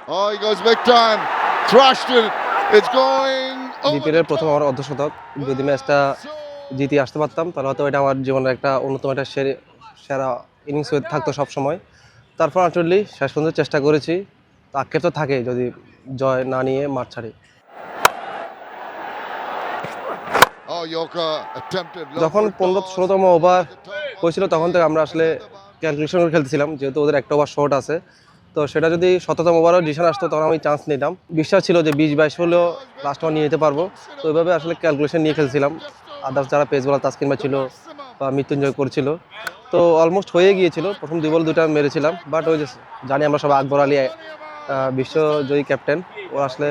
Oh, he goes big time. Thrashed it. It's going. বিপিএলের প্রথম আমার অর্ধশতক। যদি ম্যাচটা জিতে আসতে পারতাম তাহলে হয়তো এটা আমার জীবনের একটা অন্যতম একটা সেরা ইনিংস হয়ে থাকতো সবসময়। তারপর আলটিমেটলি শেষ পর্যন্ত চেষ্টা করেছি। আক্ষেপ তো থাকেই যদি জয় না নিয়ে মাঠ ছাড়ি। Oh, Yorker attempted. যখন 15-16তম ওভার হয়েছিল তখন থেকে আমরা আসলে ক্যালকুলেশন করে খেলতেছিলাম, যেহেতু ওদের একটা ওভার শর্ট আছে। তো সেটা যদি 17তম ওভারও ডিসিশন আসতো তখন আমি চান্স নিতাম। বিশ্বাস ছিল যে 20-22 হলেও লাস্ট ওভার নিয়ে যেতে পারবো। তো ওইভাবে আসলে ক্যালকুলেশন নিয়ে খেলছিলাম। আদার্স যারা পেস বলার তাসকিন ভাই ছিল বা মৃত্যুঞ্জয় করছিল, তো অলমোস্ট হয়ে গিয়েছিল। প্রথম 2 বল 2টা মেরেছিলাম, বাট ওই যে জানি আমরা সব আকবর আলী বিশ্বজয়ী ক্যাপ্টেন, ও আসলে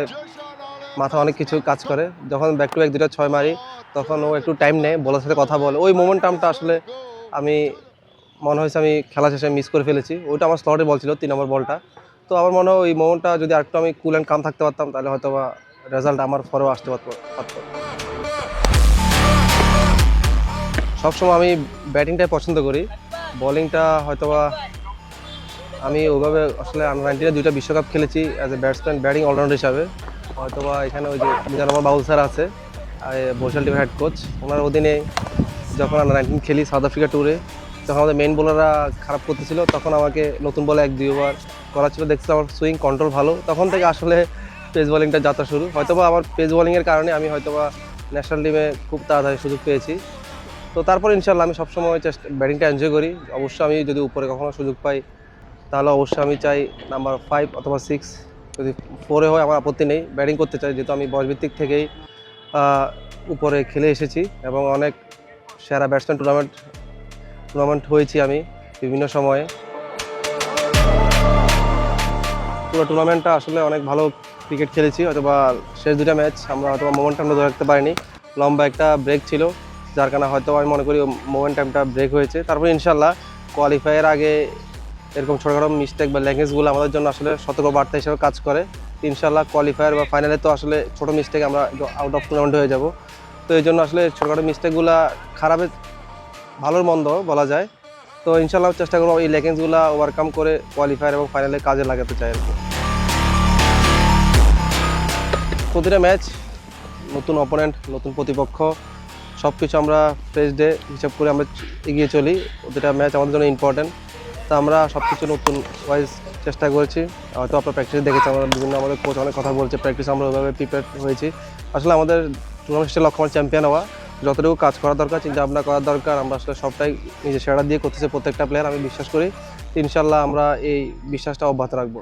মাথা অনেক কিছু কাজ করে। যখন ব্যাক টু ব্যাক 2টা 6 মারি তখন ও একটু টাইম নেয়, বলার সাথে কথা বলে। ওই মোমেন্টামটা আসলে আমি মনে হয়েছে আমি খেলা শেষে মিস করে ফেলেছি। ওইটা আমার স্লটে বল ছিল 3 নম্বর বলটা। তো আমার মনে হয় ওই মোমেন্টটা যদি আরেকটু আমি কুল অ্যান্ড কাম থাকতে পারতাম তাহলে হয়তো বা রেজাল্ট আমার ফরেও আসতে পারতো। সবসময় আমি ব্যাটিংটাই পছন্দ করি, বোলিংটা হয়তোবা আমি ওইভাবে আসলে আন্ডার-19-এ 2টা বিশ্বকাপ খেলেছি as a batsman, batting allrounder হিসাবে। হয়তোবা এখানে ওই যে মিজানুর রহমান বাবুল স্যার আছে, বরিশাল টিমের হেড কোচ, ওনার অধীনে যখন আন্ডার-19 খেলি সাউথ আফ্রিকা ট্যুরে, যখন আমাদের মেইন বোলাররা খারাপ করতেছিল তখন আমাকে নতুন বলে 1-2 ওভার করা ছিল। দেখছিলাম আমার সুইং কন্ট্রোল ভালো, তখন থেকে আসলে পেস বোলিংটা যাত্রা শুরু। হয়তোবা আমার পেস বোলিংয়ের কারণে আমি হয়তোবা ন্যাশনাল টিমে খুব তাড়াতাড়ি সুযোগ পেয়েছি। তো তারপর ইনশাল্লাহ আমি সবসময় ব্যাটিংটা এনজয় করি। অবশ্যই আমি যদি উপরে কখনো সুযোগ পাই তাহলে অবশ্যই আমি চাই নাম্বার 5 অথবা 6, যদি 4-এ হয় আমার আপত্তি নেই। ব্যাটিং করতে চাই, যেহেতু আমি বয়সভিত্তিক থেকেই উপরে খেলে এসেছি এবং অনেক সেরা ব্যাটসম্যান টুর্নামেন্ট হয়েছি আমি বিভিন্ন সময়ে। পুরো টুর্নামেন্টটা আসলে অনেক ভালো ক্রিকেট খেলেছি। হয়তোবা শেষ 2টা ম্যাচ আমরা হয়তোবা মোমেন্টামটা ধরে রাখতে পারিনি, লম্বা একটা ব্রেক ছিল, যার কারণে হয়তো আমি মনে করি মোমেন্টামটা ব্রেক হয়েছে। তারপরে ইনশাল্লাহ কোয়ালিফায়ার আগে এরকম ছোটোখাটো মিস্টেক বা ল্যাঙ্গুয়েজগুলো আমাদের জন্য আসলে সতর্ক বার্তা হিসেবে কাজ করে। ইনশাল্লাহ কোয়ালিফায়ার বা ফাইনালে তো আসলে ছোটো মিস্টেক আমরা আউট অফ টুর্নামেন্ট হয়ে যাব। তো এই জন্য আসলে ছোটোখাটো মিস্টেকগুলো খারাপের ভালোর মন্দ বলা যায়। তো ইনশাল্লাহ চেষ্টা করবো এই ল্যাকিংসগুলো ওভারকাম করে কোয়ালিফায়ার এবং ফাইনালে কাজে লাগাতে চাই আর কি। প্রতিটা ম্যাচ নতুন অপোনেন্ট, নতুন প্রতিপক্ষ, সব কিছু আমরা ফ্রেশ ডে হিসাব করে আমরা এগিয়ে চলি। প্রতিটা ম্যাচ আমাদের জন্য ইম্পর্টেন্ট। তো আমরা সব কিছু নতুন ওয়াইজ চেষ্টা করেছি। হয়তো আপনার প্র্যাকটিস দেখেছি, আমরা বিভিন্ন আমাদের কোচ অনেক কথা বলছে, প্র্যাকটিস আমরা ওইভাবে প্রিপেয়ার হয়েছি। আসলে আমাদের টুর্নামেন্টের লক্ষ্য আমার চ্যাম্পিয়ন হওয়া। যতটুকু কাজ করা দরকার, চিন্তা ভাবনা করা দরকার, আমরা আসলে সবটাই নিজের সেরা দিয়ে করতেছে প্রত্যেকটা প্লেয়ার। আমি বিশ্বাস করি ইনশাল্লাহ আমরা এই বিশ্বাসটা অব্যাহত রাখবো।